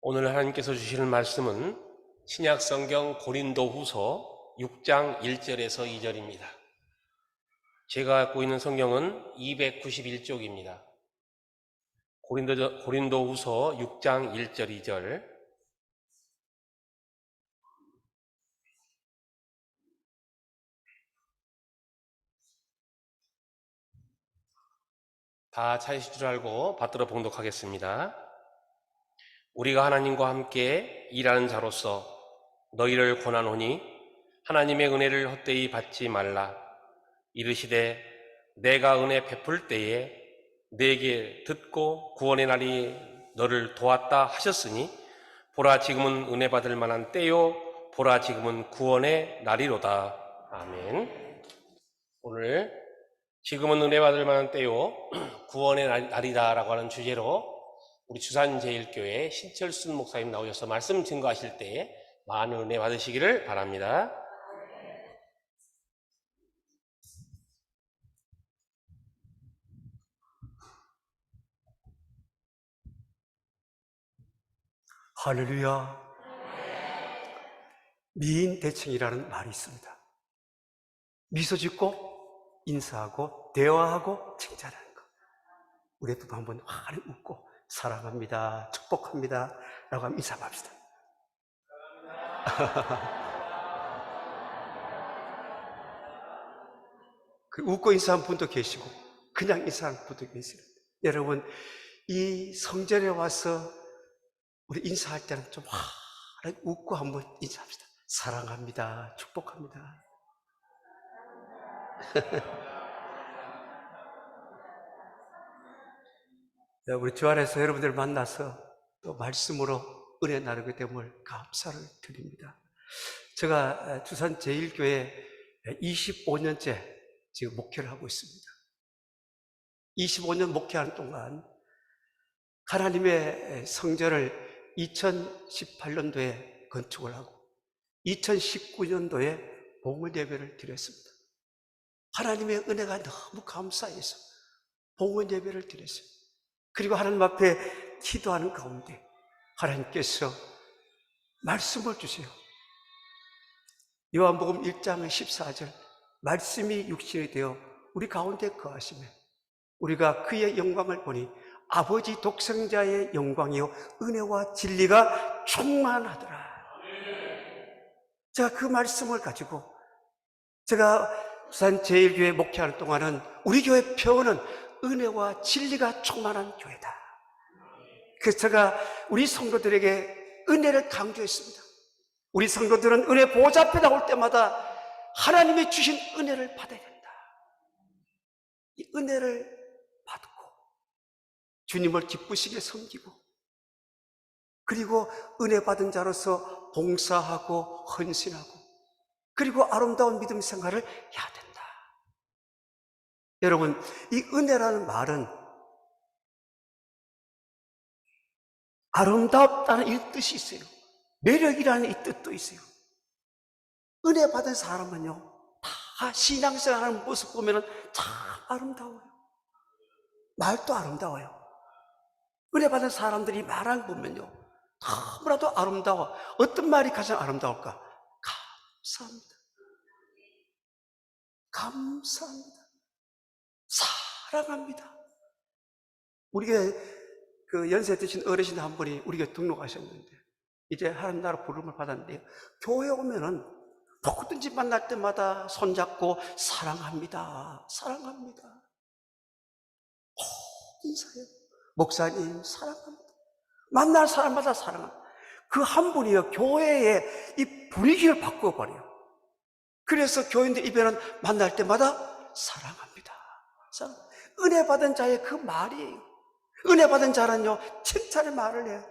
오늘 하나님께서 주시는 말씀은 신약성경 고린도후서 6장 1절에서 2절입니다. 제가 갖고 있는 성경은 291쪽입니다. 고린도후서 6장 1절 2절. 다 찾으실 줄 알고 받들어 봉독하겠습니다. 우리가 하나님과 함께 일하는 자로서 너희를 권하노니 하나님의 은혜를 헛되이 받지 말라. 이르시되 내가 은혜 베풀 때에 내게 듣고 구원의 날이 너를 도왔다 하셨으니 보라 지금은 은혜 받을 만한 때요 보라 지금은 구원의 날이로다. 아멘. 오늘 지금은 은혜 받을 만한 때요 구원의 날이다 라고 하는 주제로 우리 주산제일교회 신철순 목사님 나오셔서 말씀 증거하실 때에 많은 은혜 받으시기를 바랍니다. 할렐루야. 미인대칭이라는 말이 있습니다. 미소 짓고 인사하고 대화하고 칭찬하는 것. 우리 두 한번 환히 웃고 사랑합니다, 축복합니다 라고 하면 인사합시다. 그 웃고 인사한 분도 계시고 그냥 인사한 분도 계시고, 여러분 이 성전에 와서 우리 인사할 때는 좀 환히 웃고 한번 인사합시다. 사랑합니다, 축복합니다. 우리 주 안에서 여러분들 만나서 또 말씀으로 은혜 나누게 됨을 감사를 드립니다. 제가 주산제일교회 25년째 지금 목회를 하고 있습니다. 25년 목회하는 동안 하나님의 성전을 2018년도에 건축을 하고 2019년도에 봉헌 예배를 드렸습니다. 하나님의 은혜가 너무 감사해서 봉헌 예배를 드렸어요. 그리고 하나님 앞에 기도하는 가운데 하나님께서 말씀을 주세요. 요한복음 1장 14절, 말씀이 육신이 되어 우리 가운데 거하시며 우리가 그의 영광을 보니 아버지 독생자의 영광이요 은혜와 진리가 충만하더라. 제가 그 말씀을 가지고 제가 부산제일교회 목회하는 동안은 우리 교회 표어는 은혜와 진리가 충만한 교회다. 그래서 제가 우리 성도들에게 은혜를 강조했습니다. 우리 성도들은 은혜 보좌 앞에 나올 때마다 하나님이 주신 은혜를 받아야 된다. 이 은혜를 받고 주님을 기쁘시게 섬기고 그리고 은혜 받은 자로서 봉사하고 헌신하고 그리고 아름다운 믿음 생활을 해야 된다. 여러분, 이 은혜라는 말은 아름답다는 이 뜻이 있어요. 매력이라는 이 뜻도 있어요. 은혜 받은 사람은요, 다 신앙생활하는 모습 보면 참 아름다워요. 말도 아름다워요. 은혜 받은 사람들이 말을 보면요, 너무나도 아름다워. 어떤 말이 가장 아름다울까? 감사합니다. 감사합니다. 사랑합니다. 우리가 그 연세 드신 어르신 한 분이 우리가 등록하셨는데 이제 하나님 나라 부름을 받았는데요, 교회 오면은 누구든지 만날 때마다 손잡고 사랑합니다, 사랑합니다, 인사해요. 목사님 사랑합니다. 만날 사람마다 사랑합니다. 그 한 분이요, 교회의 이 분위기를 바꿔버려요. 그래서 교인들 입에는 만날 때마다 사랑합니다. 은혜 받은 자의 그 말이에요. 은혜 받은 자는요, 칭찬의 말을 해요.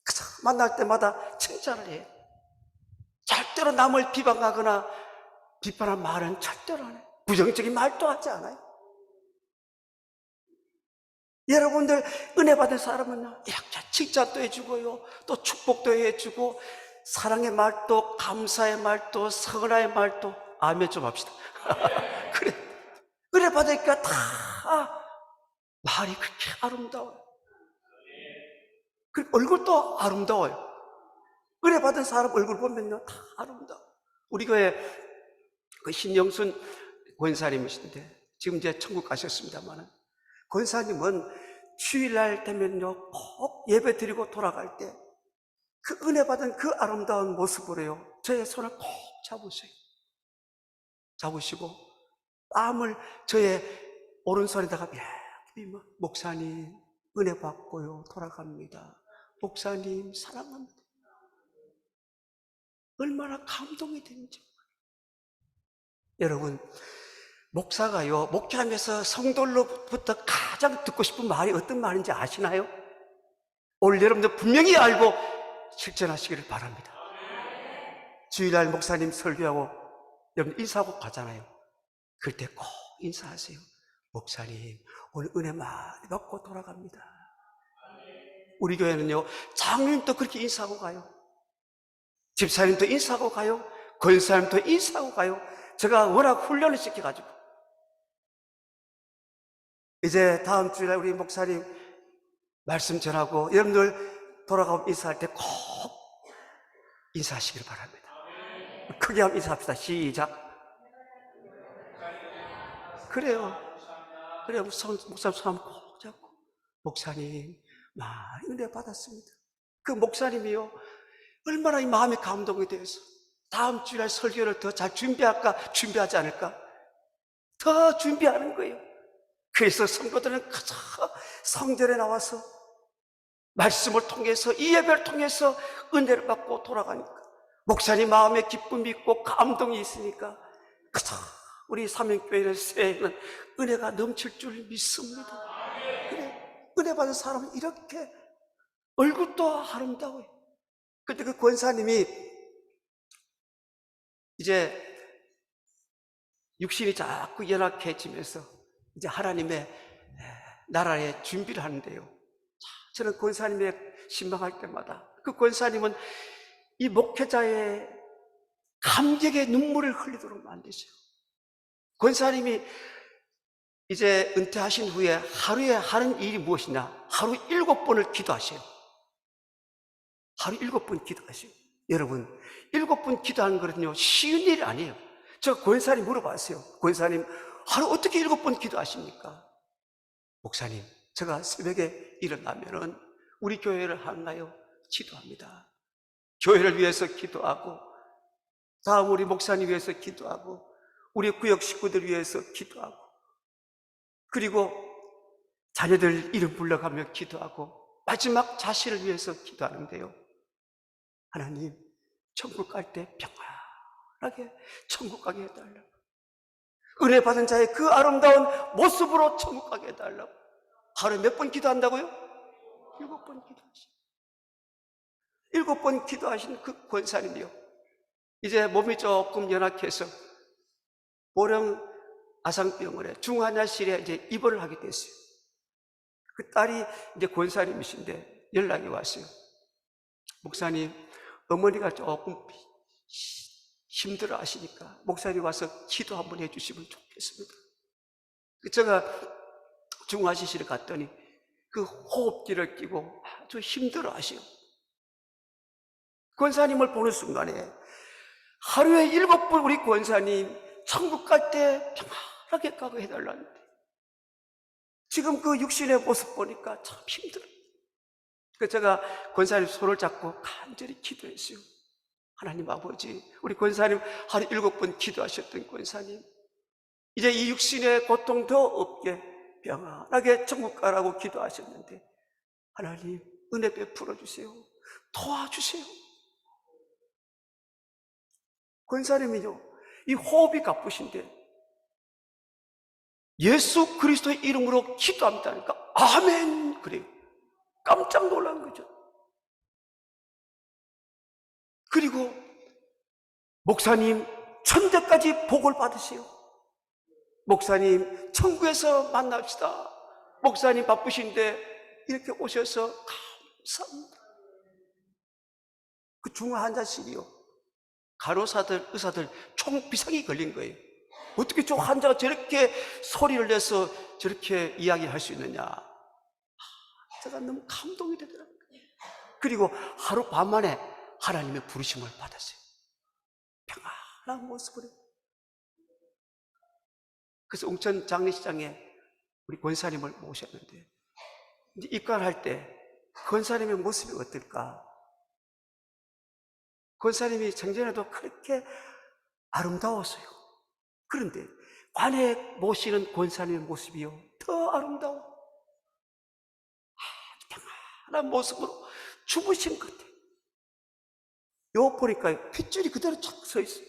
그저 만날 때마다 칭찬을 해요. 절대로 남을 비방하거나 비판한 말은 절대로 안 해요. 부정적인 말도 하지 않아요. 여러분들 은혜 받은 사람은요, 이렇게 칭찬도 해주고요, 또 축복도 해주고, 사랑의 말도, 감사의 말도, 선화의 말도. 아멘 좀 합시다. 그래, 은혜 받으니까 다 말이 그렇게 아름다워요. 그 얼굴도 아름다워요. 은혜 받은 사람 얼굴 보면요, 다 아름다워. 우리 교회 그 신영순 권사님이신데, 지금 이제 천국 가셨습니다만은, 권사님은 주일날 되면요, 꼭 예배 드리고 돌아갈 때, 그 은혜 받은 그 아름다운 모습으로요, 저의 손을 꼭 잡으세요. 잡으시고, 땀을 저의 오른손에다가 이렇게, 목사님, 은혜 받고요, 돌아갑니다. 목사님, 사랑합니다. 얼마나 감동이 되는지. 여러분, 목사가요, 목회하면서 성도로부터 가장 듣고 싶은 말이 어떤 말인지 아시나요? 오늘 여러분들 분명히 알고 실천하시기를 바랍니다. 주일날 목사님 설교하고 여러분 인사하고 가잖아요. 그럴 때 꼭 인사하세요. 목사님, 오늘 은혜 많이 받고 돌아갑니다. 우리 교회는요, 장로님도 그렇게 인사하고 가요. 집사님도 인사하고 가요. 권사님도 인사하고 가요. 제가 워낙 훈련을 시켜가지고. 이제 다음 주일날 우리 목사님 말씀 전하고 여러분들 돌아가면 인사할 때 꼭 인사하시길 바랍니다. 크게 한번 인사합시다. 시작. 그래요. 목사님 손 꼭 잡고, 목사님 많이 은혜 받았습니다. 그 목사님이요, 얼마나 이 마음이 감동이 되어서 다음 주일날 설교를 더 잘 준비하지 않을까? 더 준비하는 거예요. 그래서 성도들은 가서 성전에 나와서 말씀을 통해서, 이 예배를 통해서 은혜를 받고 돌아가니까, 목사님 마음에 기쁨이 있고 감동이 있으니까 그저 우리 삼형교회는 새해에는 은혜가 넘칠 줄 믿습니다. 그래, 은혜 받은 사람은 이렇게 얼굴도 아름다워요. 그때 그 권사님이 이제 육신이 자꾸 연약해지면서 이제 하나님의 나라에 준비를 하는데요, 저는 권사님의 신방할 때마다 그 권사님은 이 목회자의 감격의 눈물을 흘리도록 만드세요. 권사님이 이제 은퇴하신 후에 하루에 하는 일이 무엇이냐? 하루 7번을 기도하세요. 하루 7번 기도하세요. 여러분, 7번 기도하는 거는요, 쉬운 일이 아니에요. 저 권사님 물어봤어요. 권사님, 하루 어떻게 7번 기도하십니까? 목사님, 제가 새벽에 일어나면은 우리 교회를 향하여 기도합니다. 교회를 위해서 기도하고, 다음 우리 목사님 위해서 기도하고, 우리 구역 식구들 위해서 기도하고, 그리고 자녀들 이름 불러가며 기도하고, 마지막 자신을 위해서 기도하는데요, 하나님, 천국 갈 때 평안하게 천국 가게 해달라고, 은혜 받은 자의 그 아름다운 모습으로 천국 가게 해달라고. 하루에 몇 번 기도한다고요? 7번 기도하시고, 7번 기도하신 그 권사님이요, 이제 몸이 조금 연약해서 보령 아상병원에 중환자실에 이제 입원을 하게 됐어요. 그 딸이 이제 권사님이신데 연락이 왔어요. 목사님, 어머니가 조금 힘들어 하시니까 목사님 와서 기도 한번 해주시면 좋겠습니다. 제가 중환자실에 갔더니 그 호흡기를 끼고 아주 힘들어 하시요. 권사님을 보는 순간에 하루에 7번 우리 권사님 천국 갈 때 평안하게 가고 해달라는데, 지금 그 육신의 모습 보니까 참 힘들어요. 그래서 제가 권사님 손을 잡고 간절히 기도했어요. 하나님 아버지, 우리 권사님 하루 7번 기도하셨던 권사님, 이제 이 육신의 고통 더 없게 평안하게 천국 가라고 기도하셨는데, 하나님 은혜 베풀어 주세요. 도와주세요. 권사님이요, 이 호흡이 가쁘신데 예수 그리스도의 이름으로 기도합니다니까 아멘 그래요. 깜짝 놀란 거죠. 그리고 목사님 천대까지 복을 받으세요. 목사님 천국에서 만납시다. 목사님 바쁘신데 이렇게 오셔서 감사합니다. 그 중환자실이요, 간호사들, 의사들 총 비상이 걸린 거예요. 어떻게 저 환자가 저렇게 소리를 내서 저렇게 이야기할 수 있느냐. 제가 너무 감동이 되더라고요. 그리고 하루 밤 만에 하나님의 부르심을 받았어요. 평안한 모습으로. 그래서 웅천 장례식장에 우리 권사님을 모셨는데, 이제 입관할 때 권사님의 모습이 어떨까? 권사님이 생전에도 그렇게 아름다웠어요. 그런데 관에 모시는 권사님의 모습이요, 더 아름다워. 아주 평안한 모습으로 주무신 것 같아요. 요 보니까 핏줄이 그대로 착 서 있어요.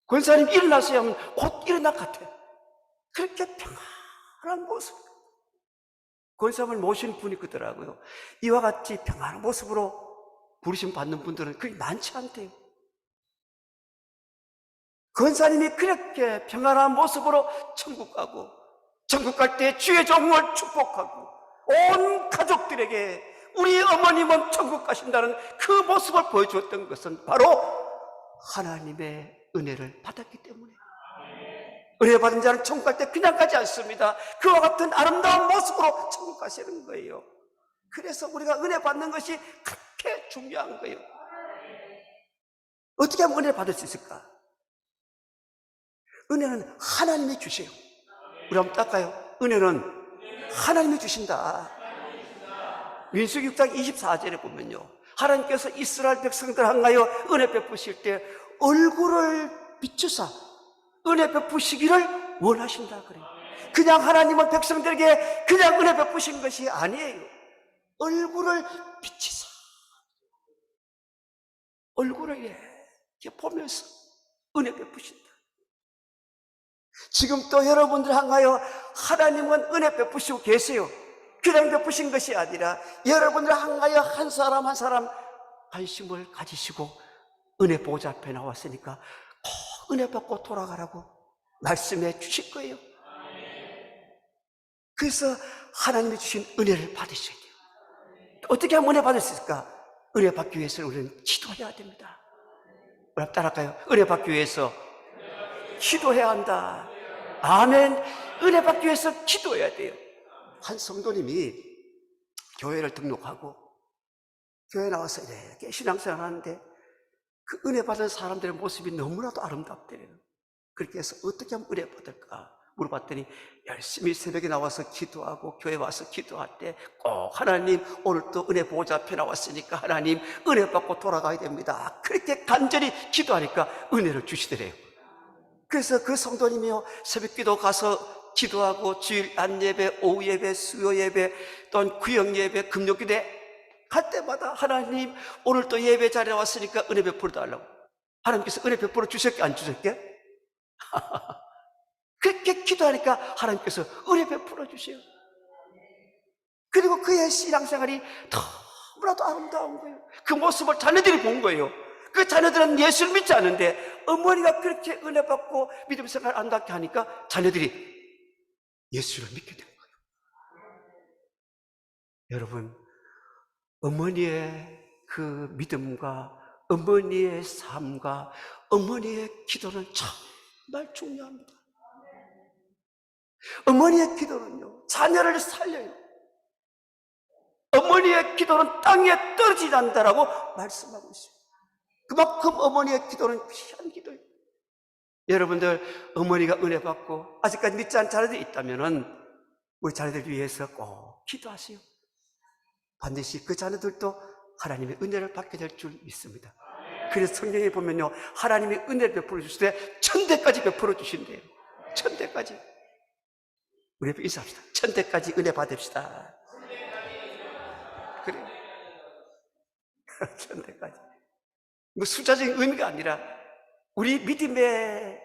권사님 일어나서야 하면 곧 일어날 것 같아요. 그렇게 평안한 모습. 권사님을 모시는 분이 그더라고요. 이와 같이 평안한 모습으로 부르심 받는 분들은 그렇게 많지 않대요. 권사님이 그렇게 평안한 모습으로 천국 가고, 천국 갈 때 주의 종을 축복하고, 온 가족들에게 우리 어머님은 천국 가신다는 그 모습을 보여주었던 것은 바로 하나님의 은혜를 받았기 때문에. 은혜 받은 자는 천국 갈 때 그냥 가지 않습니다. 그와 같은 아름다운 모습으로 천국 가시는 거예요. 그래서 우리가 은혜 받는 것이 그렇게 중요한 거예요. 어떻게 하면 은혜를 받을 수 있을까? 은혜는 하나님이 주세요. 우리 한번 닦아요. 은혜는 하나님이 주신다. 민수기 6장 24절에 보면요, 하나님께서 이스라엘 백성들 향하여 은혜 베푸실 때 얼굴을 비추사 은혜 베푸시기를 원하신다 그래요. 그냥 하나님은 백성들에게 그냥 은혜 베푸신 것이 아니에요. 얼굴을 비추사, 얼굴을 이렇게 보면서 은혜 베푸신다. 지금 또 여러분들 향하여 하나님은 은혜 베푸시고 계세요. 그냥 베푸신 것이 아니라 여러분들 향하여 한 사람 한 사람 관심을 가지시고 은혜 보좌 앞에 나왔으니까 꼭 은혜 받고 돌아가라고 말씀해 주실 거예요. 그래서 하나님이 주신 은혜를 받으셔야 돼요. 어떻게 하면 은혜 받을 수 있을까? 은혜 받기 위해서는 우리는 기도해야 됩니다. 우리 따라할까요? 은혜 받기 위해서 기도해야 한다. 아멘. 은혜 받기 위해서 기도해야 돼요. 한 성도님이 교회를 등록하고 교회 나와서 이렇게 신앙생활 하는데 그 은혜 받은 사람들의 모습이 너무나도 아름답대요. 그렇게 해서 어떻게 하면 은혜 받을까 물어봤더니 열심히 새벽에 나와서 기도하고 교회 와서 기도할 때 꼭 하나님 오늘 또 은혜 보좌 앞에 나왔으니까 하나님 은혜 받고 돌아가야 됩니다. 그렇게 간절히 기도하니까 은혜를 주시더래요. 그래서 그 성도님이요, 새벽기도 가서 기도하고 주일 안예배, 오후 예배, 수요 예배, 또는 구역 예배, 금요 기대 갈 때마다 하나님 오늘 또 예배 자리에 왔으니까 은혜 베풀어 달라고. 하나님께서 은혜 베풀어 주셨게 안 주셨게? 그렇게 기도하니까 하나님께서 은혜 베풀어 주세요. 그리고 그의 신앙생활이 너무나도 아름다운 거예요. 그 모습을 자녀들이 본 거예요. 그 자녀들은 예수를 믿지 않는데 어머니가 그렇게 은혜 받고 믿음 생활을 안답게 하니까 자녀들이 예수를 믿게 된 거예요. 여러분, 어머니의 그 믿음과 어머니의 삶과 어머니의 기도는 정말 중요합니다. 어머니의 기도는요, 자녀를 살려요. 어머니의 기도는 땅에 떨어지지 않는다라고 말씀하고 있어요. 그만큼 어머니의 기도는 귀한 기도예요. 여러분들 어머니가 은혜 받고 아직까지 믿지 않은 자녀들이 있다면 우리 자녀들 위해서 꼭 기도하세요. 반드시 그 자녀들도 하나님의 은혜를 받게 될 줄 믿습니다. 그래서 성경에 보면요, 하나님이 은혜를 베풀어 주실 때 천대까지 베풀어 주신대요. 천대까지. 우리 옆에 인사합시다. 천대까지 은혜 받읍시다. 그래요. 천대까지. 뭐 숫자적인 의미가 아니라 우리 믿음의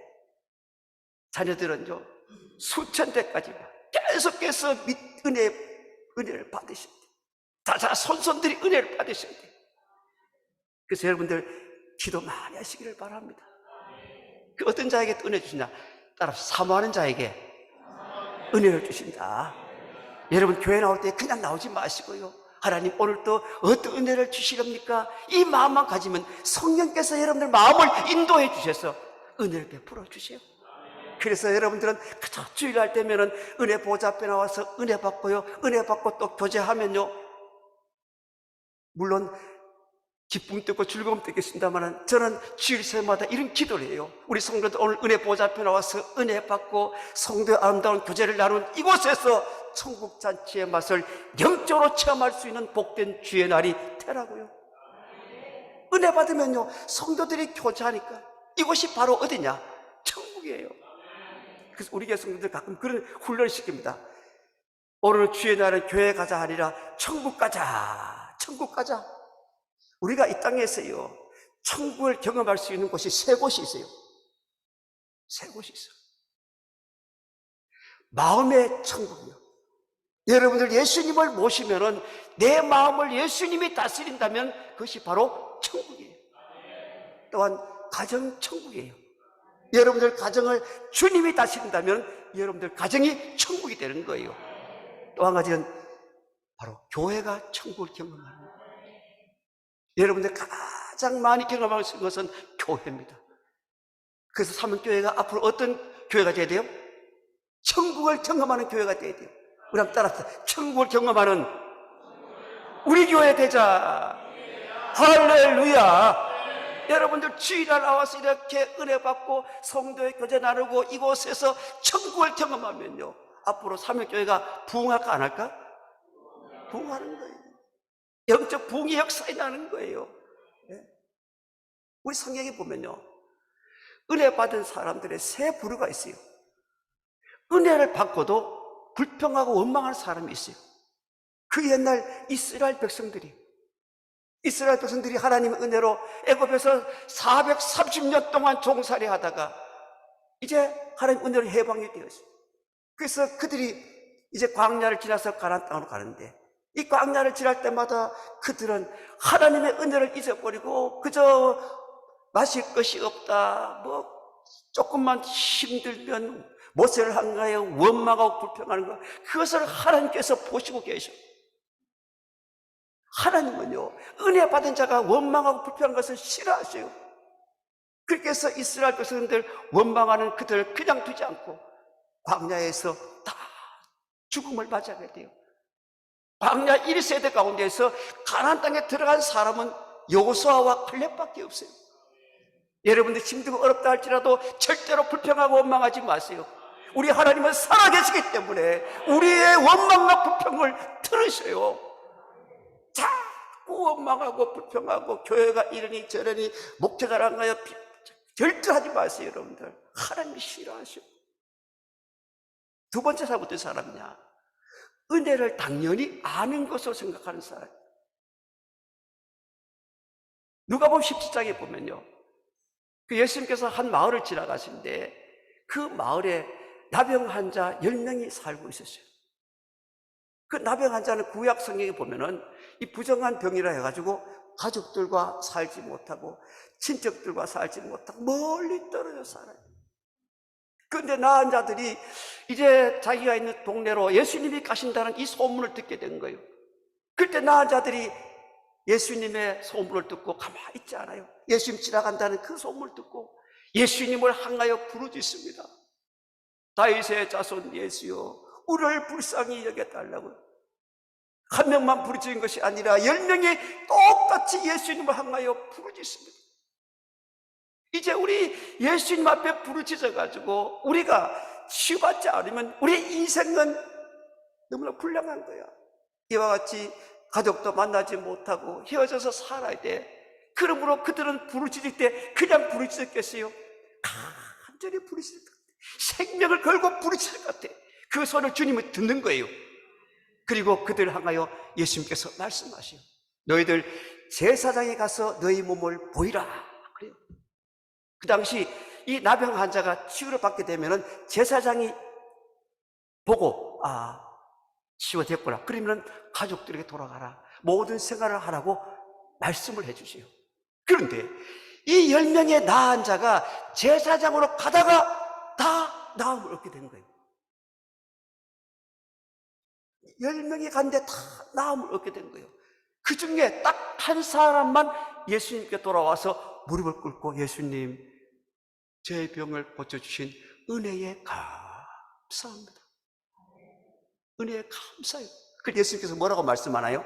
자녀들은요, 수천 대까지 계속해서 은혜를 받으셔야 돼요. 다 손손들이 은혜를 받으셔야 돼요. 그래서 여러분들 기도 많이 하시기를 바랍니다. 그 어떤 자에게 또 은혜 주시냐? 따라서 사모하는 자에게 은혜를 주신다. 여러분 교회 나올 때 그냥 나오지 마시고요, 하나님 오늘 또 어떤 은혜를 주시렵니까? 이 마음만 가지면 성령께서 여러분들 마음을 인도해 주셔서 은혜를 베풀어 주세요. 그래서 여러분들은 그저 주일날 되면은 은혜 보좌 앞에 나와서 은혜 받고요, 은혜 받고 또 교제하면요, 물론 기쁨 듣고 즐거움 듣겠습니다만 저는 주일 새마다 이런 기도를 해요. 우리 성도들 오늘 은혜 보좌 앞에 나와서 은혜 받고 성도의 아름다운 교제를 나눈 이곳에서 천국 잔치의 맛을 영적으로 체험할 수 있는 복된 주의 날이 되라고요. 은혜 받으면요, 성도들이 교제하니까 이곳이 바로 어디냐? 천국이에요. 그래서 우리 교회 성도들 가끔 그런 훈련을 시킵니다. 오늘 주의 날은 교회 가자 아니라 천국 가자. 천국 가자. 우리가 이 땅에서요, 천국을 경험할 수 있는 곳이 세 곳이 있어요. 세 곳이 있어요. 마음의 천국이요. 여러분들 예수님을 모시면은 내 마음을 예수님이 다스린다면 그것이 바로 천국이에요. 또한 가정 천국이에요. 여러분들 가정을 주님이 다스린다면 여러분들 가정이 천국이 되는 거예요. 또 한 가지는 바로 교회가 천국을 경험하는 거예요. 여러분들 가장 많이 경험할 수 있는 것은 교회입니다. 그래서 사문교회가 앞으로 어떤 교회가 돼야 돼요? 천국을 경험하는 교회가 돼야 돼요. 우리 한번 따라합시다. 천국을 경험하는 우리 교회 되자. 할렐루야. 여러분들 주일날 나와서 이렇게 은혜 받고 성도의 교제 나누고 이곳에서 천국을 경험하면요, 앞으로 사문교회가 부흥할까 안 할까? 부흥하는 거예요. 영적 부흥의 역사에 나는 거예요. 우리 성경에 보면요, 은혜 받은 사람들의 세 부류가 있어요. 은혜를 받고도 불평하고 원망하는 사람이 있어요. 그 옛날 이스라엘 백성들이 하나님의 은혜로 애굽에서 430년 동안 종살이 하다가 이제 하나님 은혜로 해방이 되었어요. 그래서 그들이 이제 광야를 지나서 가나안 땅으로 가는데, 이 광야를 지날 때마다 그들은 하나님의 은혜를 잊어버리고 그저 마실 것이 없다, 뭐 조금만 힘들면 모세를 한가해요, 원망하고 불평하는 것, 그것을 하나님께서 보시고 계셔. 하나님은요, 은혜 받은 자가 원망하고 불평하는 것을 싫어하세요. 그렇게 해서 이스라엘 백성들 원망하는 그들을 그냥 두지 않고 광야에서 다 죽음을 맞이하게 돼요. 광야 1세대 가운데서 가나안 땅에 들어간 사람은 여호수아와 칼렙밖에 없어요. 여러분들 힘들고 어렵다 할지라도 절대로 불평하고 원망하지 마세요. 우리 하나님은 살아계시기 때문에 우리의 원망과 불평을 들으셔요. 자꾸 원망하고 불평하고 교회가 이러니 저러니 목회자랑 가요 절대하지 마세요. 여러분들, 하나님이 싫어하셔. 두 번째 사람 어떤 사람이냐? 은혜를 당연히 아는 것으로 생각하는 사람. 누가복음 17장에 보면요, 그 예수님께서 한 마을을 지나가시는데 그 마을에 나병 환자 10명이 살고 있었어요. 그 나병 환자는 구약 성경에 보면은 이 부정한 병이라 해가지고 가족들과 살지 못하고 친척들과 살지 못하고 멀리 떨어져 살아요. 그런데 나은 자들이 이제 자기가 있는 동네로 예수님이 가신다는 이 소문을 듣게 된 거예요. 그때 나은 자들이 예수님의 소문을 듣고 가만히 있지 않아요. 예수님 지나간다는 그 소문을 듣고 예수님을 향하여 부르짖습니다. 다윗의 자손 예수여, 우리를 불쌍히 여겨달라고요. 한 명만 부르짖은 것이 아니라 10명이 똑같이 예수님을 향하여 부르짖습니다. 이제 우리 예수님 앞에 부르짖어가지고 우리가 치유받지 않으면 우리의 인생은 너무나 불량한 거야. 이와 같이 가족도 만나지 못하고 헤어져서 살아야 돼. 그러므로 그들은 부르짖을 때 그냥 부르짖었겠어요? 간절히 부르짖을 것 같아. 생명을 걸고 부르짖을 것 같아. 그 소리를 주님은 듣는 거예요. 그리고 그들을 향하여 예수님께서 말씀하시오. 너희들 제사장에 가서 너희 몸을 보이라. 그래요. 그 당시 이 나병 환자가 치유를 받게 되면은 제사장이 보고 치유됐구나. 그러면 가족들에게 돌아가라. 모든 생활을 하라고 말씀을 해주세요. 그런데 이 10명의 나은 자가 제사장으로 가다가 다 나음을 얻게 된 거예요. 10명이 갔는데 다 나음을 얻게 된 거예요. 그 중에 딱 한 사람만 예수님께 돌아와서 무릎을 꿇고 예수님, 제 병을 고쳐주신 은혜에 감사합니다. 은혜에 감사해요. 그 예수님께서 뭐라고 말씀하나요?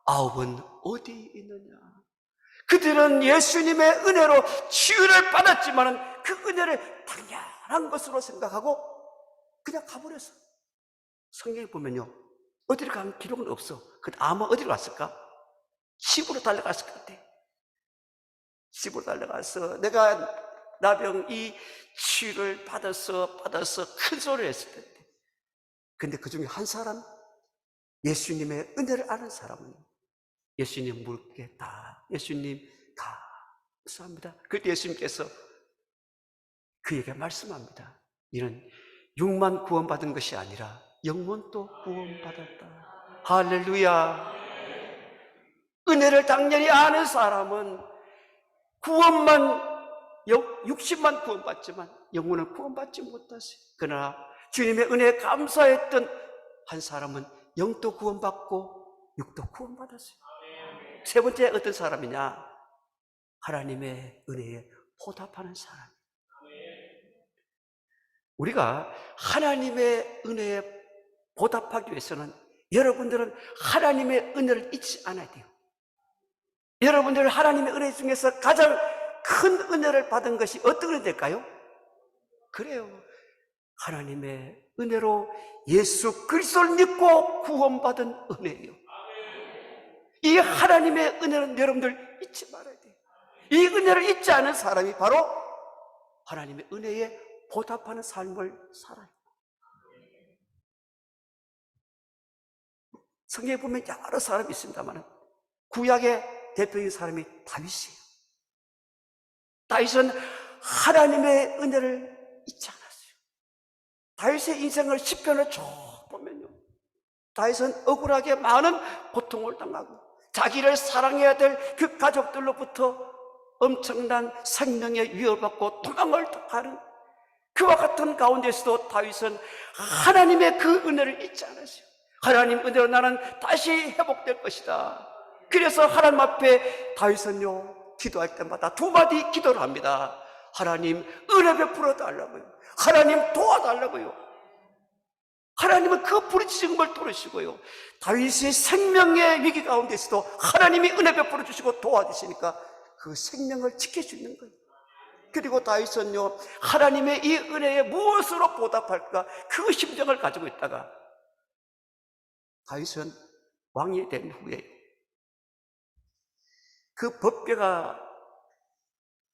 9은 어디 있느냐? 그들은 예수님의 은혜로 치유를 받았지만 그 은혜를 당연한 것으로 생각하고 그냥 가버렸어. 성경에 보면요, 어디를 간 기록은 없어. 아마 어디로 갔을까? 집으로 달려갔을 것 같아. 집으로 달려가서 내가 나병 이 치유를 받아서 큰 소리를 했을 텐데, 근데 그 중에 한 사람, 예수님의 은혜를 아는 사람은 예수님 물게 다, 예수님 감사합니다. 그때 예수님께서 그에게 말씀합니다. 이는 육만 구원받은 것이 아니라 영혼도 구원받았다. 할렐루야. 은혜를 당연히 아는 사람은 구원만 60만 구원받지만 영혼을 구원받지 못하세요. 그러나 주님의 은혜에 감사했던 한 사람은 영도 구원받고 육도 구원받았어요. 세 번째 어떤 사람이냐? 하나님의 은혜에 보답하는 사람. 우리가 하나님의 은혜에 보답하기 위해서는 여러분들은 하나님의 은혜를 잊지 않아야 돼요. 여러분들 하나님의 은혜 중에서 가장 큰 은혜를 받은 것이 어떤 은혜일까요? 그래요. 하나님의 은혜로 예수 그리스도를 믿고 구원받은 은혜예요. 이 하나님의 은혜는 여러분들 잊지 말아야 돼요. 이 은혜를 잊지 않은 사람이 바로 하나님의 은혜에 보답하는 삶을 살아요. 성경에 보면 여러 사람이 있습니다만 구약의 대표적인 사람이 다윗이에요. 다윗은 하나님의 은혜를 잊지 않았어요. 다윗의 인생을 시편을 쭉 보면요, 다윗은 억울하게 많은 고통을 당하고 자기를 사랑해야 될 그 가족들로부터 엄청난 생명의 위협을 받고 도망을 하는 그와 같은 가운데서도 다윗은 하나님의 그 은혜를 잊지 않았어요. 하나님 은혜로 나는 다시 회복될 것이다. 그래서 하나님 앞에 다윗은요, 기도할 때마다 두 마디 기도를 합니다. 하나님 은혜 베풀어 달라고요. 하나님 도와달라고요. 하나님은 그 부르짖은 걸 들으시고요, 다윗의 생명의 위기 가운데서도 하나님이 은혜 베풀어 주시고 도와주시니까 그 생명을 지킬 수 있는 거예요. 그리고 다윗은요, 하나님의 이 은혜에 무엇으로 보답할까 그 심정을 가지고 있다가 다윗은 왕이 된 후에 그 법궤가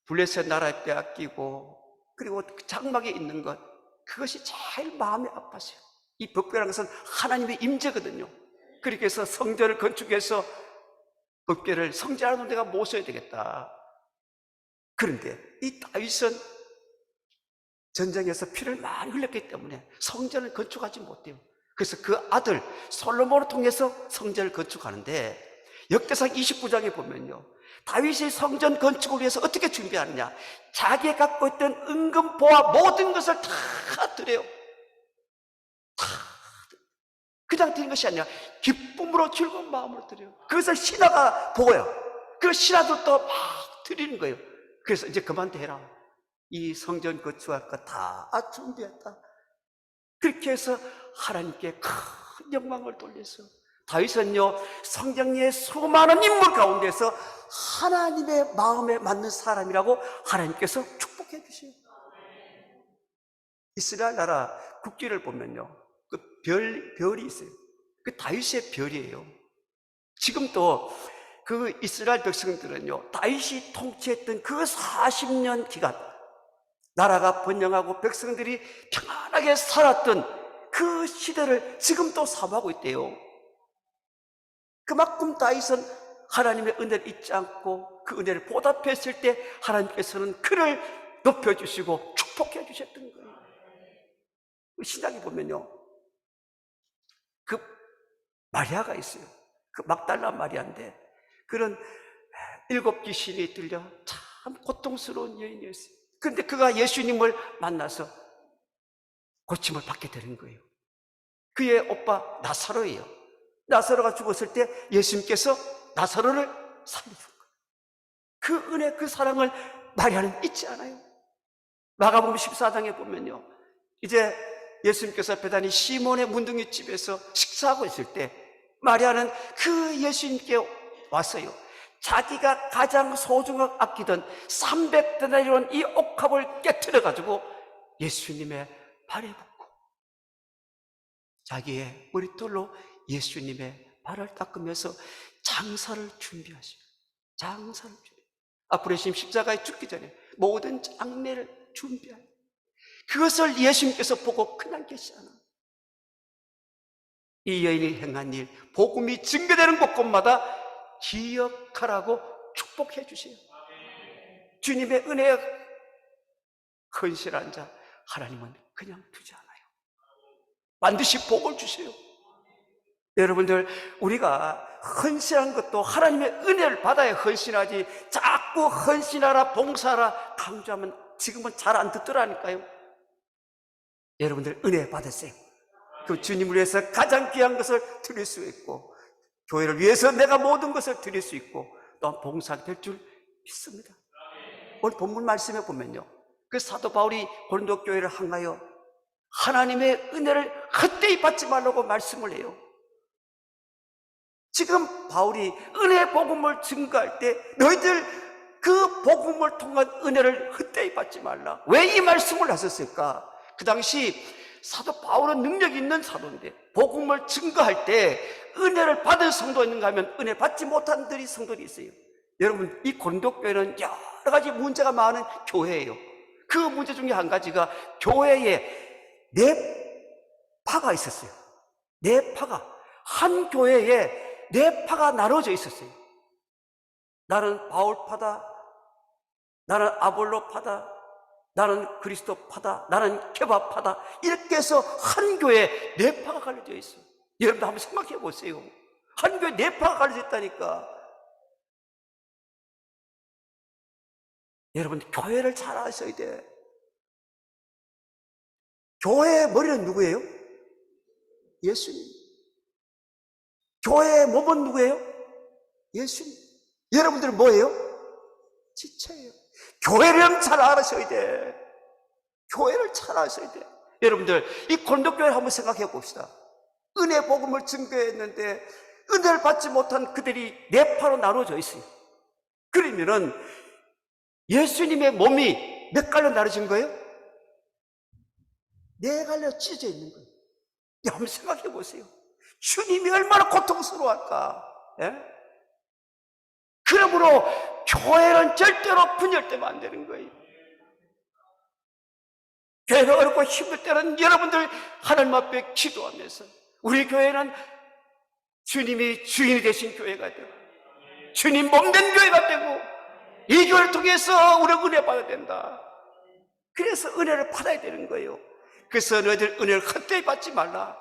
블레셋 나라에 빼앗기고 그리고 장막에 있는 것, 그것이 제일 마음이 아팠어요. 이 법궤라는 것은 하나님의 임재거든요. 그렇게 해서 성전을 건축해서 법궤를 성전하는 데가 모셔야 되겠다. 그런데 이 다윗은 전쟁에서 피를 많이 흘렸기 때문에 성전을 건축하지 못해요. 그래서 그 아들 솔로몬을 통해서 성전을 건축하는데, 역대상 29장에 보면요, 다윗이 성전 건축을 위해서 어떻게 준비하느냐, 자기가 갖고 있던 은금, 보화 모든 것을 다 드려요. 다 그냥 드린 것이 아니라 기쁨으로 즐거운 마음으로 드려요. 그것을 신하가 보고요, 그 신하들도 막 드리는 거예요. 그래서 이제 그만 해라, 이 성전 건축할 거 다 준비했다. 그렇게 해서 하나님께 큰 영광을 돌려서 다윗은요, 성경의 수많은 인물 가운데서 하나님의 마음에 맞는 사람이라고 하나님께서 축복해 주세요. 이스라엘 나라 국기를 보면요, 그 별이 있어요. 그 다윗의 별이에요. 지금도 그 이스라엘 백성들은요, 다윗이 통치했던 그 40년 기간, 나라가 번영하고 백성들이 평안하게 살았던 그 시대를 지금도 사모하고 있대요. 그만큼 다윗은 하나님의 은혜를 잊지 않고 그 은혜를 보답했을 때 하나님께서는 그를 높여주시고 축복해 주셨던 거예요. 신약에 보면요, 그 마리아가 있어요. 그 막달라 마리아인데, 그런 7 귀신이 들려 참 고통스러운 여인이었어요. 그런데 그가 예수님을 만나서 고침을 받게 되는 거예요. 그의 오빠 나사로예요. 나사로가 죽었을 때 예수님께서 나사로를 살려준 거예요. 그 은혜, 그 사랑을 마리아는 잊지 않아요. 마가복음 14장에 보면요, 이제 예수님께서 베다니 시몬의 문둥이 집에서 식사하고 있을 때 마리아는 그 예수님께 왔어요. 자기가 가장 소중하게 아끼던 300데나리온 이 옥합을 깨트려 가지고 예수님의 발에 붓고 자기의 머릿돌로 예수님의 발을 닦으면서 장사를 준비하시고, 장사를 준비. 앞으로 예수님 십자가에 죽기 전에 모든 장례를 준비하는, 그것을 예수님께서 보고 그냥 계시지 않아. 이 여인이 행한 일, 복음이 증거되는 곳곳마다 기억하라고 축복해 주세요. 주님의 은혜에 헌신한 자 하나님은 그냥 두지 않아요. 반드시 복을 주세요. 여러분들, 우리가 헌신한 것도 하나님의 은혜를 받아야 헌신하지, 자꾸 헌신하라 봉사하라 강조하면 지금은 잘 안 듣더라니까요. 여러분들 은혜 받으세요. 그 주님을 위해서 가장 귀한 것을 드릴 수 있고, 교회를 위해서 내가 모든 것을 드릴 수 있고, 또한 봉사가 될 줄 믿습니다. 오늘 본문 말씀에 보면요, 그 사도 바울이 고린도 교회를 향하여 하나님의 은혜를 헛되이 받지 말라고 말씀을 해요. 지금 바울이 은혜의 복음을 증거할 때 너희들 그 복음을 통한 은혜를 헛되이 받지 말라, 왜 이 말씀을 하셨을까? 그 당시 사도 바울은 능력이 있는 사도인데 복음을 증거할 때 은혜를 받은 성도가 있는가 하면 은혜 받지 못한 성도들이 있어요. 여러분, 이 고린도 교회는 여러 가지 문제가 많은 교회예요. 그 문제 중에 한 가지가 교회에 네 파가 있었어요. 네 파가, 한 교회에 네 파가 나눠져 있었어요. 나는 바울파다, 나는 아볼로파다, 나는 그리스도파다, 나는 케바파다, 이렇게 해서 한 교회에 네 파가 갈려져 있어요. 여러분도 한번 생각해 보세요. 한 교회에 네 파가 갈려져 있다니까. 여러분, 교회를 잘 아셔야 돼. 교회의 머리는 누구예요? 예수님. 교회의 몸은 누구예요? 예수님. 여러분들은 뭐예요? 지체예요. 교회를 잘 알아셔야 돼. 교회를 잘 아셔야 돼. 여러분들, 이 고린도 교회를 한번 생각해 봅시다. 은혜 복음을 증거했는데 은혜를 받지 못한 그들이 네 파로 나눠져 있어요. 그러면은 예수님의 몸이 몇 갈로 나눠진 거예요? 네 갈로 찢어져 있는 거예요. 한번 생각해 보세요. 주님이 얼마나 고통스러워할까? 예? 그러므로 교회는 절대로 분열되면 안 되는 거예요. 교회가 어렵고 힘들 때는 여러분들 하나님 앞에 기도하면서, 우리 교회는 주님이 주인이 되신 교회가 되고 주님 몸된 교회가 되고, 이 교회를 통해서 우리가 은혜 받아야 된다. 그래서 은혜를 받아야 되는 거예요. 그래서 너희들 은혜를 헛되이 받지 말라.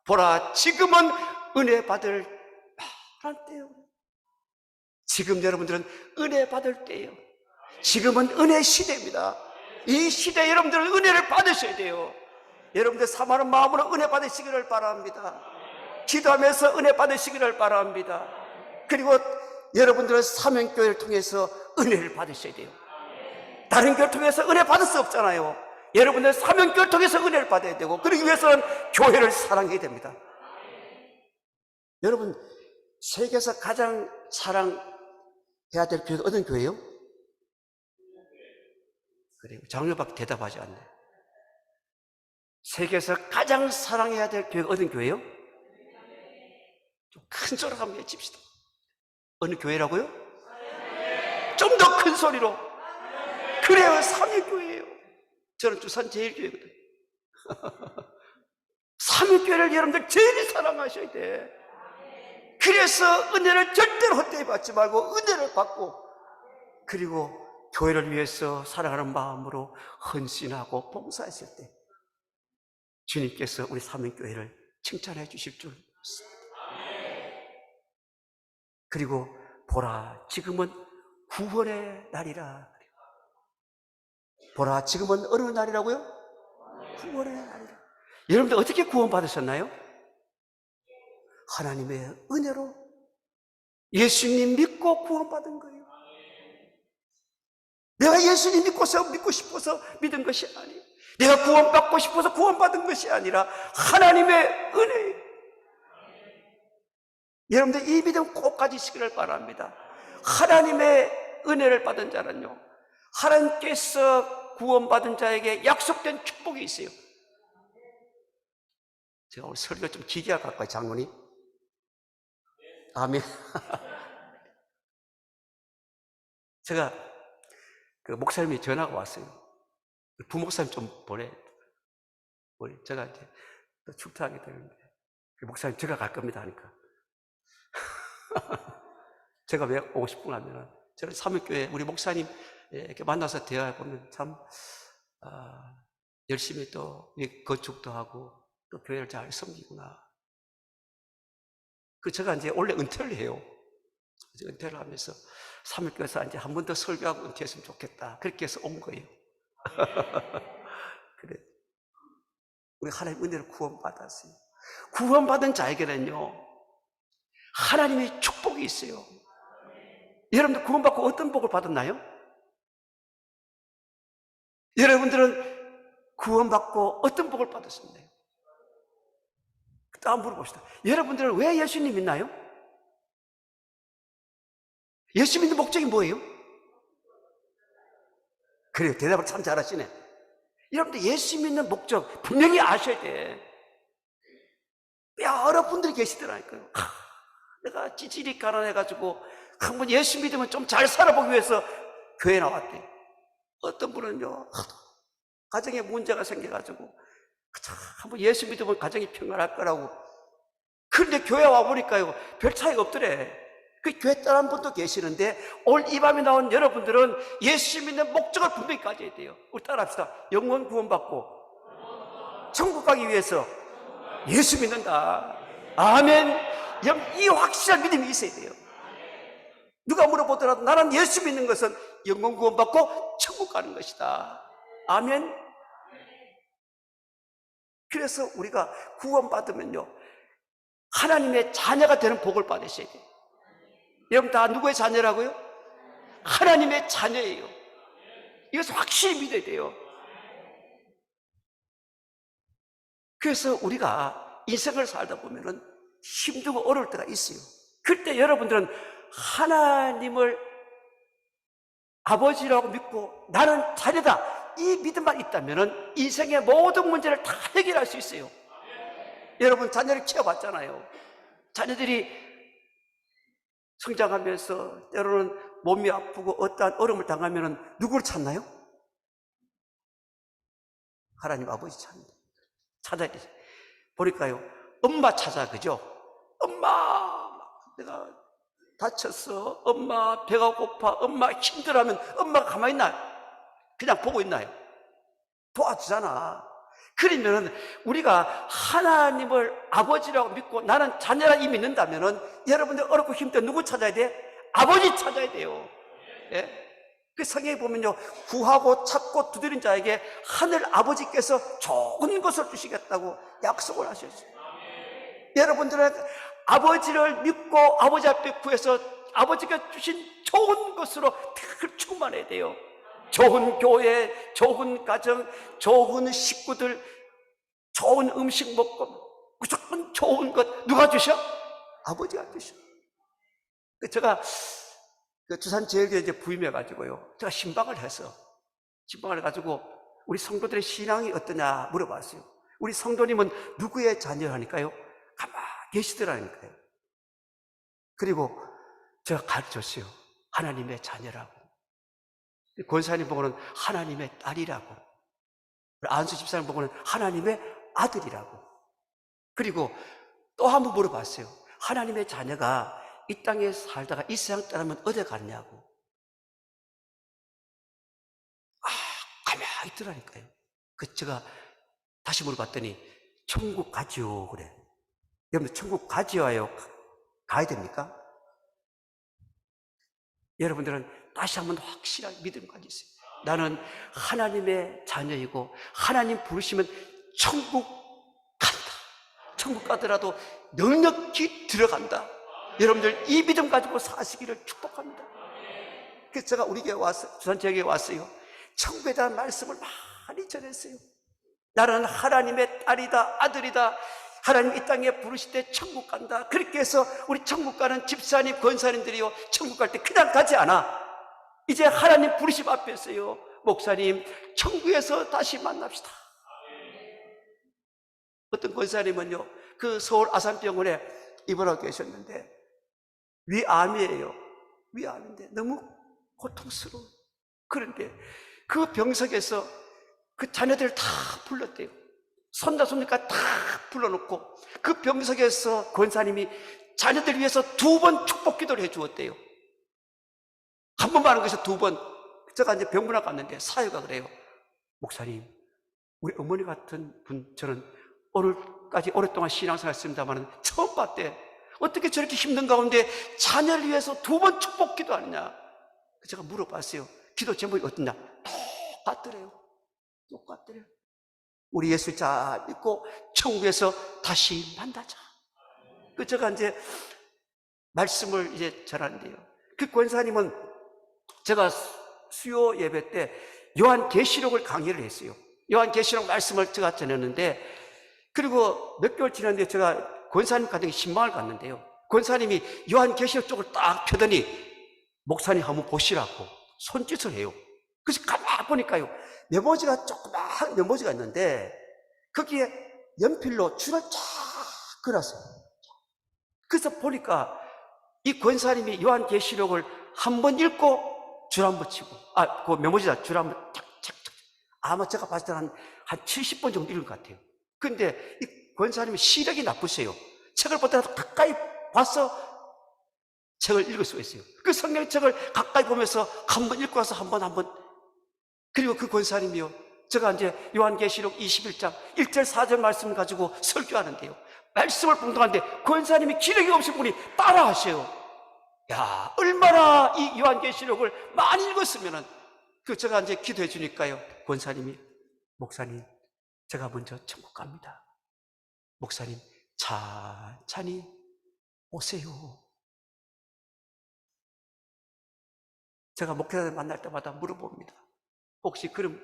보라, 지금은 은혜 받을 말한 때요. 지금 여러분들은 은혜 받을 때예요. 지금은 은혜 시대입니다. 이 시대에 여러분들은 은혜를 받으셔야 돼요. 여러분들 사모하는 마음으로 은혜 받으시기를 바랍니다. 기도하면서 은혜 받으시기를 바랍니다. 그리고 여러분들은 사명교회를 통해서 은혜를 받으셔야 돼요. 다른 교회를 통해서 은혜 받을 수 없잖아요. 여러분들 사명교회를 통해서 은혜를 받아야 되고, 그러기 위해서는 교회를 사랑해야 됩니다. 여러분, 세계에서 가장 사랑해야 될 교회가 어떤 교회예요? 그래요. 장로밖에 대답하지 않네. 세계에서 가장 사랑해야 될 교회가 어떤 교회예요? 좀 큰 소리로 한번 외칩시다. 어느 교회라고요? 좀 더 큰 소리로. 그래요, 삼위교회예요. 저는 두산 제일교회거든요. 삼위교회를 여러분들 제일 사랑하셔야 돼. 그래서 은혜를 절대로 헛되이 받지 말고 은혜를 받고, 그리고 교회를 위해서 사랑하는 마음으로 헌신하고 봉사했을 때 주님께서 우리 삼위교회를 칭찬해 주실 줄 믿습니다. 그리고 보라, 지금은 구원의 날이라. 보라, 지금은 어느 날이라고요? 구원의 날이라. 여러분들 어떻게 구원받으셨나요? 하나님의 은혜로 예수님 믿고 구원받은 거예요. 내가 예수님 믿고 싶어서 믿은 것이 아니에요. 내가 구원받고 싶어서 구원받은 것이 아니라 하나님의 은혜예요. 여러분들 이 믿음 꼭 가지시기를 바랍니다. 하나님의 은혜를 받은 자는요, 하나님께서 구원받은 자에게 약속된 축복이 있어요. 제가 오늘 설교가 좀 길게 할까요, 장로님? 아멘. 제가 그 목사님이 전화가 왔어요. 부목사님 좀 보내. 제가 이제 또 축탁하게 되는데, 목사님 제가 갈 겁니다 하니까. 제가 왜 오고 싶은가 하면, 저는 사목교회 우리 목사님 이렇게 만나서 대화해보면 참, 열심히 또 건축도 하고, 또 교회를 잘 섬기구나. 제가 이제 원래 은퇴를 해요. 은퇴를 하면서 사목교회에서 이제 한 번 더 설교하고 은퇴했으면 좋겠다. 그렇게 해서 온 거예요. 그래. 우리 하나님 은혜를 구원받았어요. 구원받은 자에게는요, 하나님의 축복이 있어요. 여러분들 구원받고 어떤 복을 받았나요? 여러분들은 구원받고 어떤 복을 받았습니까? 또 한번 물어봅시다. 여러분들은 왜 예수님 믿나요? 예수 믿는 목적이 뭐예요? 그래요. 대답을 참 잘하시네. 여러분들 예수 믿는 목적 분명히 아셔야 돼. 여러 분들이 계시더라니까요. 내가 찌질이 가난해가지고 한번 예수 믿으면 좀 잘 살아보기 위해서 교회 나왔대. 어떤 분은요, 가정에 문제가 생겨가지고 한번 예수 믿으면 가정이 평안할 거라고. 그런데 교회 와보니까요, 별 차이가 없더래. 그 교회 따른 분도 계시는데, 오늘 이 밤에 나온 여러분들은 예수 믿는 목적을 분명히 가져야 돼요. 우리 따라합시다. 영원 구원받고 천국 가기 위해서 예수 믿는다. 아멘. 이 확실한 믿음이 있어야 돼요. 누가 물어보더라도 나는 예수 믿는 것은 영원 구원받고 천국 가는 것이다. 아멘. 그래서 우리가 구원받으면요, 하나님의 자녀가 되는 복을 받으셔야 돼요. 여러분 다 누구의 자녀라고요? 하나님의 자녀예요. 이것을 확실히 믿어야 돼요. 그래서 우리가 인생을 살다 보면은 힘들고 어려울 때가 있어요. 그때 여러분들은 하나님을 아버지라고 믿고 나는 자녀다, 이 믿음만 있다면은 인생의 모든 문제를 다 해결할 수 있어요. 여러분 자녀를 키워봤잖아요. 자녀들이 성장하면서 때로는 몸이 아프고 어떠한 어려움을 당하면은 누구를 찾나요? 하나님 아버지 찾아야 돼요. 보니까요, 엄마 찾아, 그죠? 엄마, 내가 다쳤어. 엄마 배가 고파. 엄마 힘들어하면 엄마가 가만히 있나요? 그냥 보고 있나요? 도와주잖아. 그러면 우리가 하나님을 아버지라고 믿고 나는 자녀라 이 믿는다면은 여러분들 어렵고 힘들 때 누구 찾아야 돼? 아버지 찾아야 돼요. 예? 그 성경에 보면요, 구하고 찾고 두드린 자에게 하늘 아버지께서 좋은 것을 주시겠다고 약속을 하셨어요. 여러분들은 아버지를 믿고 아버지 앞에 구해서 아버지가 주신 좋은 것으로 늘 충만해야 돼요. 좋은 교회, 좋은 가정, 좋은 식구들, 좋은 음식 먹고 무조건 좋은 것 누가 주셔? 아버지가 주셔. 제가 두산제일교회 이제 부임해가지고요, 제가 신방을 해가지고 우리 성도들의 신앙이 어떠냐 물어봤어요. 우리 성도님은 누구의 자녀라니까요? 가만히 계시더라니까요. 그리고 제가 가르쳤어요. 하나님의 자녀라고. 권사님 보고는 하나님의 딸이라고, 안수 집사님 보고는 하나님의 아들이라고. 그리고 또 한 번 물어봤어요. 하나님의 자녀가 이 땅에 살다가 이 세상 떠나면 어디 가느냐고. 가만히 있더라니까요. 제가 다시 물어봤더니 천국 가지요 그래. 여러분 천국 가지요요 가야 됩니까? 여러분들은 다시 한번 확실한 믿음 가지세요. 나는 하나님의 자녀이고 하나님 부르시면 천국 간다. 천국 가더라도 넉넉히 들어간다. 여러분들 이 믿음 가지고 사시기를 축복합니다. 그래서 제가 우리 교회 왔어요. 두산지역에 왔어요. 천국에 대한 말씀을 많이 전했어요. 나는 하나님의 딸이다, 아들이다. 하나님 이 땅에 부르실 때 천국 간다. 그렇게 해서 우리 천국 가는 집사님, 권사님들이요, 천국 갈 때 그냥 가지 않아. 이제 하나님 부르심 앞에서요, 목사님, 천국에서 다시 만납시다. 어떤 권사님은요, 그 서울 아산병원에 입원하고 계셨는데, 위암이에요. 위암인데 너무 고통스러워. 그런데 그 병석에서 그 자녀들 다 불렀대요. 손자, 손녀까지 다 불러놓고 그 병석에서 권사님이 자녀들 위해서 2번 축복 기도를 해주었대요. 한 번만 하는 것에서 2번. 제가 이제 병문안 갔는데 사유가 그래요. 목사님, 우리 어머니 같은 분, 저는 오늘까지 오랫동안 신앙생활 했습니다만 처음 봤대. 어떻게 저렇게 힘든 가운데 자녀를 위해서 2번 축복 기도하느냐. 제가 물어봤어요. 기도 제목이 어떠냐. 똑같더래요. 똑같더래요. 우리 예수 잘 믿고 천국에서 다시 만나자. 그 제가 이제 말씀을 이제 전하는데요. 그 권사님은 제가 수요 예배 때 요한계시록을 강의를 했어요. 요한계시록 말씀을 제가 전했는데, 그리고 몇 개월 지났는데 제가 권사님 가정에 신방을 갔는데요. 권사님이 요한계시록 쪽을 딱 펴더니 목사님 한번 보시라고 손짓을 해요. 그래서 가만히 보니까요, 메모지가 조그만 메모지가 있는데 거기에 연필로 줄을 쫙 그렸어요. 그래서 보니까 이 권사님이 요한계시록을 한번 읽고 줄 한번 치고, 그 메모지다 줄 한번 착착착. 아마 제가 봤을 때 한 70번 정도 읽은 것 같아요. 근데 이 권사님이 시력이 나쁘세요. 책을 보다가 가까이 봐서 책을 읽을 수가 있어요. 그 성경책을 가까이 보면서 한번 읽고 와서 한번. 그리고 그 권사님이요, 제가 이제 요한계시록 21장 1절 4절 말씀을 가지고 설교하는데요, 말씀을 봉독하는데 권사님이 기력이 없으신 분이 따라 하셔요. 야, 얼마나 이 요한계시록을 많이 읽었으면은. 제가 이제 기도해 주니까요, 권사님이, 목사님, 제가 먼저 천국 갑니다. 목사님, 천천히 오세요. 제가 목회자들 만날 때마다 물어봅니다. 혹시 그런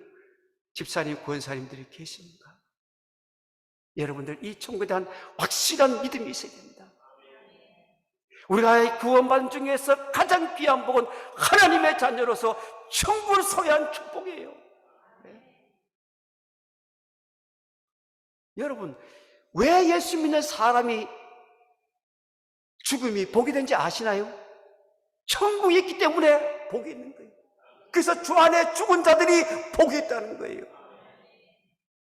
집사님, 권사님들이 계십니까? 여러분들, 이 천국에 대한 확실한 믿음이 있어야 됩니다. 우리가 구원받은 중에서 가장 귀한 복은 하나님의 자녀로서 천국을 소유한 축복이에요. 네. 여러분, 왜 예수 믿는 사람이 죽음이 복이 된지 아시나요? 천국이 있기 때문에 복이 있는 거예요. 그래서 주 안에 죽은 자들이 복이 있다는 거예요.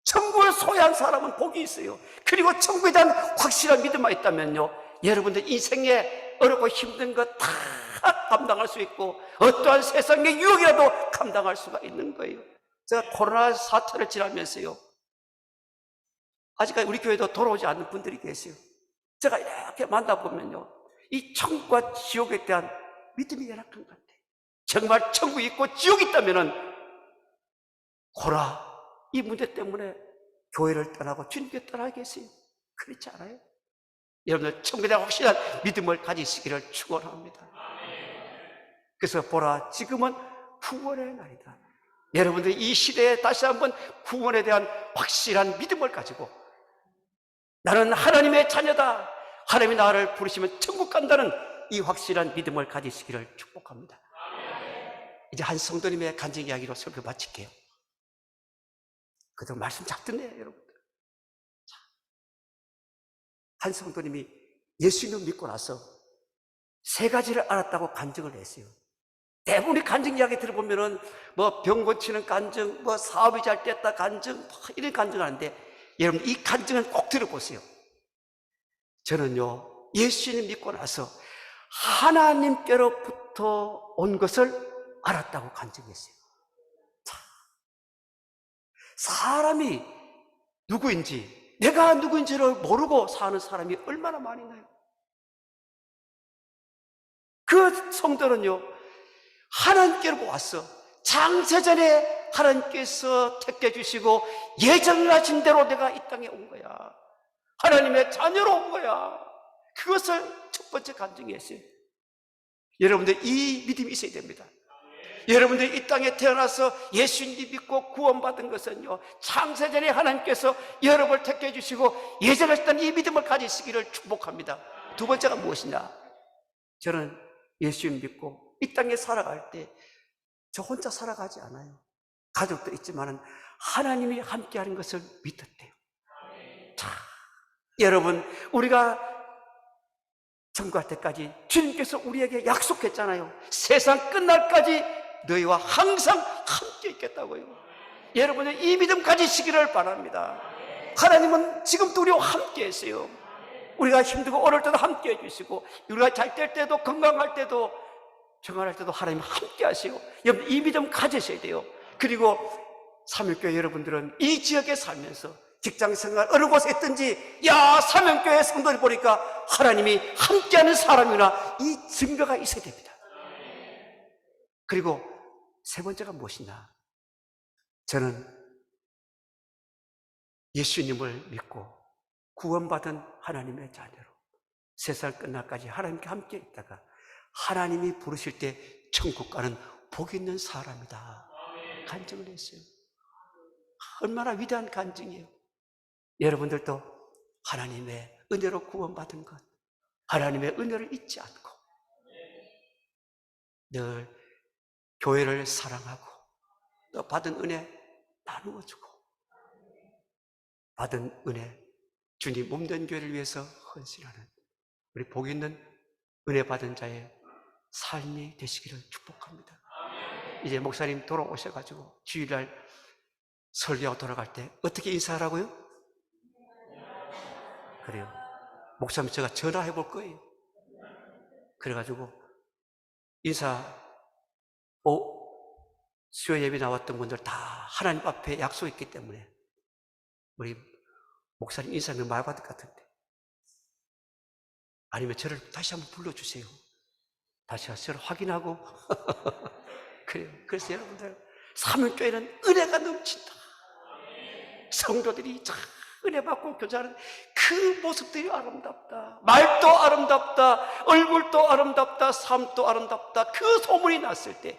천국을 소유한 사람은 복이 있어요. 그리고 천국에 대한 확실한 믿음만 있다면요, 여러분들 인생에 어렵고 힘든 거 다 감당할 수 있고 어떠한 세상의 유혹이라도 감당할 수가 있는 거예요. 제가 코로나 사태를 지나면서요, 아직까지 우리 교회도 돌아오지 않는 분들이 계세요. 제가 이렇게 만나보면요, 이 천국과 지옥에 대한 믿음이 열악한 것 같아요. 정말 천국이 있고 지옥이 있다면은 코로나 이 문제 때문에 교회를 떠나고 주님께 떠나겠어요? 그렇지 않아요? 여러분들 천국에 대한 확실한 믿음을 가지시기를 축원합니다. 그래서 보라, 지금은 구원의 날이다. 여러분들 이 시대에 다시 한번 구원에 대한 확실한 믿음을 가지고, 나는 하나님의 자녀다, 하나님이 나를 부르시면 천국 간다는 이 확실한 믿음을 가지시기를 축복합니다. 이제 한 성도님의 간증 이야기로 설교 마칠게요. 그동안 말씀 잘 듣네요, 여러분들. 한 성도님이 예수님을 믿고 나서 3가지를 알았다고 간증을 했어요. 대부분의 간증 이야기 들어보면은 병 고치는 간증, 사업이 잘 됐다 간증, 이런 간증을 하는데, 여러분 이 간증은 꼭 들어보세요. 저는요, 예수님 믿고 나서 하나님께로부터 온 것을 알았다고 간증했어요. 사람이 누구인지, 내가 누구인지를 모르고 사는 사람이 얼마나 많이 있나요? 그 성도는요, 하나님께로 왔어. 장세전에 하나님께서 택해 주시고 예정하신 대로 내가 이 땅에 온 거야. 하나님의 자녀로 온 거야. 그것을 첫 번째 간증했어요. 여러분들 이 믿음이 있어야 됩니다. 여러분들이 이 땅에 태어나서 예수님 믿고 구원받은 것은요, 창세전에 하나님께서 여러분을 택해 주시고 예정하셨던 이 믿음을 가지시기를 축복합니다. 두 번째가 무엇이냐? 저는 예수님 믿고 이 땅에 살아갈 때 저 혼자 살아가지 않아요. 가족도 있지만은 하나님이 함께하는 것을 믿었대요. 자, 여러분, 우리가 천국할 때까지 주님께서 우리에게 약속했잖아요. 세상 끝날까지 너희와 항상 함께 있겠다고요. 여러분은 이 믿음 가지시기를 바랍니다. 하나님은 지금도 우리와 함께 계세요. 우리가 힘들고 어려울 때도 함께 해주시고, 우리가 잘 될 때도 건강할 때도 정할 때도 하나님 함께 하세요. 여러분, 이 믿음 가지셔야 돼요. 그리고 사명교회 여러분들은 이 지역에 살면서 직장생활 어느 곳에 있든지, 야, 사명교회 성도를 보니까 하나님이 함께하는 사람이나 이 증거가 있어야 됩니다. 그리고 세 번째가 무엇이냐? 저는 예수님을 믿고 구원받은 하나님의 자녀로 세상 끝날까지 하나님께 함께 있다가 하나님이 부르실 때 천국 가는 복 있는 사람이다 간증을 했어요. 얼마나 위대한 간증이에요. 여러분들도 하나님의 은혜로 구원받은 것, 하나님의 은혜를 잊지 않고 늘 교회를 사랑하고 또 받은 은혜 나누어주고, 받은 은혜 주님 몸된 교회를 위해서 헌신하는 우리 복 있는 은혜 받은 자의 삶이 되시기를 축복합니다. 이제 목사님 돌아오셔가지고 주일날 설교하고 돌아갈 때 어떻게 인사하라고요? 그래요. 목사님 제가 전화해 볼 거예요. 그래가지고 수요 예배 나왔던 분들 다 하나님 앞에 약속했기 때문에 우리 목사님 인사하면 말 받을 것 같은데, 아니면 저를 다시 한번 불러주세요. 다시 저를 확인하고 그래요. 그래서 여러분들, 사명교회는 은혜가 넘친다. 성도들이 참 은혜 받고 교제하는 그 모습들이 아름답다. 말도 아름답다. 얼굴도 아름답다. 삶도 아름답다. 그 소문이 났을 때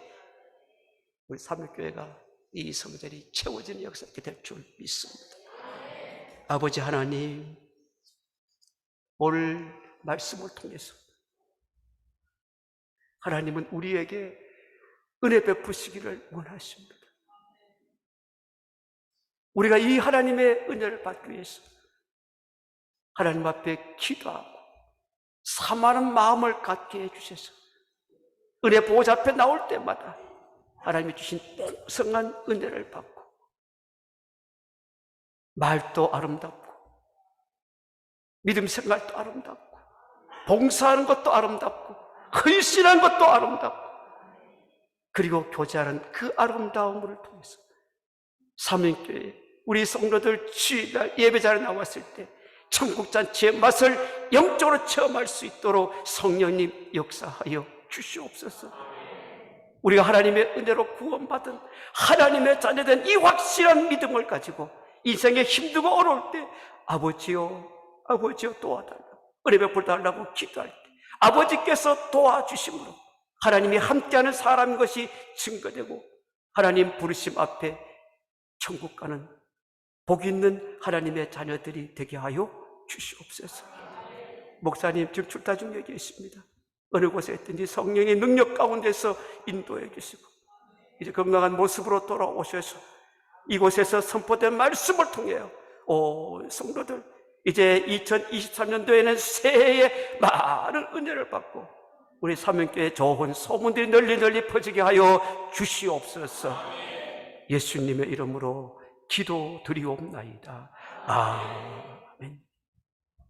우리 사명교회가 이 성전이 채워지는 역사가 될 줄 믿습니다. 아버지 하나님, 오늘 말씀을 통해서 하나님은 우리에게 은혜 베푸시기를 원하십니다. 우리가 이 하나님의 은혜를 받기 위해서 하나님 앞에 기도하고 사모하는 마음을 갖게 해주셔서 은혜 보호자 앞에 나올 때마다 하나님이 주신 풍성한 은혜를 받고, 말도 아름답고 믿음 생활도 아름답고 봉사하는 것도 아름답고 헌신하는 것도 아름답고, 그리고 교제하는 그 아름다움을 통해서 사명교회 우리 성도들 주일날 예배자리에 나왔을 때 천국잔치의 맛을 영적으로 체험할 수 있도록 성령님 역사하여 주시옵소서. 우리가 하나님의 은혜로 구원받은 하나님의 자녀된 이 확실한 믿음을 가지고 인생에 힘들고 어려울 때 아버지요 도와달라고, 은혜 베풀 달라고 기도할 때 아버지께서 도와주심으로 하나님이 함께하는 사람인 것이 증거되고, 하나님 부르심 앞에 천국 가는 복 있는 하나님의 자녀들이 되게 하여 주시옵소서. 목사님 지금 출타 중에 계십니다. 어느 곳에 있든지 성령의 능력 가운데서 인도해 주시고 이제 건강한 모습으로 돌아오셔서 이곳에서 선포된 말씀을 통해 성도들 이제 2023년도에는 새해에 많은 은혜를 받고 우리 사명교회 좋은 소문들이 널리 퍼지게 하여 주시옵소서. 예수님의 이름으로 기도드리옵나이다. 아멘.